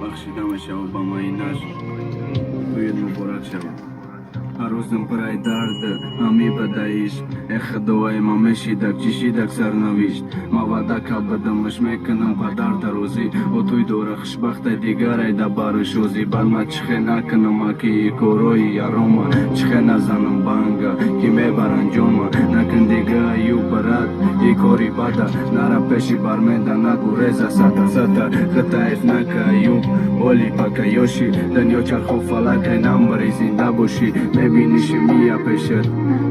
بخشیدم شب با ما این نشد توی مبارک شد عروسم پرای درد همی بدایش خدای ما مشیدک چشیدک سرنوشت ما وعده که بدمش میکنم پدر روزی و توی دور خوشبخت دیگر ای دبار شوزی بل ما چخه نکنم اکی کوروی یاروما چخه نزنم بانگا که میبرن جوما نکن دیگه یو برات ای کوری بادا نرا پیشی برمنده نگو رزا ساتا ساتا خطایف نکا یو ولی پاکا یوشی دنیا چرخو فلکه نمبری زنده باشی میبینیش میا پیشت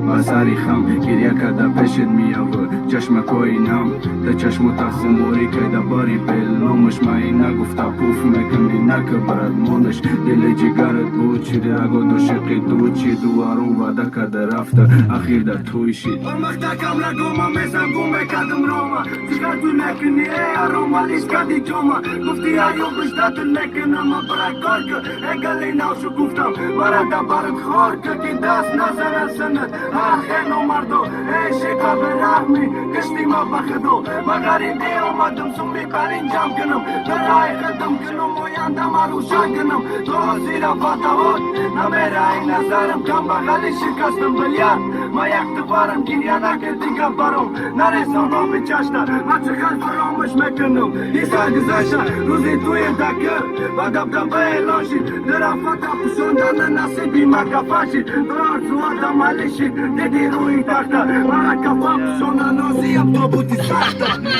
بازاری خم گریه کده پیشت میاو چشم کوی نام ده چشم تا خموری که ده باری بلومش مایی نگفتا پوف میکنی نکه برد مونش دل جگرت بود چی درگو دو شقی دو چی دوارو وده کده رفته اخیر در توی شید مختا کم لگوما میزم گومه کدم روما چیکار تو نکنی ای اروما لیش کدی جوما گفتی ایو بشتات نکنم برای کار که اگلی نوشو گفتم برای دبارت خور که که دست نزنن سند آخینو مردو ای شکا به رحمی کشتی ما بخدو مغریبی اومدم سومی پرین جام کنم برای خدم کنم مویندم روشن کنم تو زیرا فاتحات نمیره این نظرم کم بغلی شکستم بلیار ما یک دوبارم گریه نکردی که برام نرسانم به چشتر ما چقدر فرامش میکنم این سال گذشته روزی توی دکر و دبدبه اعلاشی در افتا پشوندن نصیبی ما کفاشی درار سواد مالشی دیدی روی تخته ما کفا پشوندن نازیم تو بودی سخته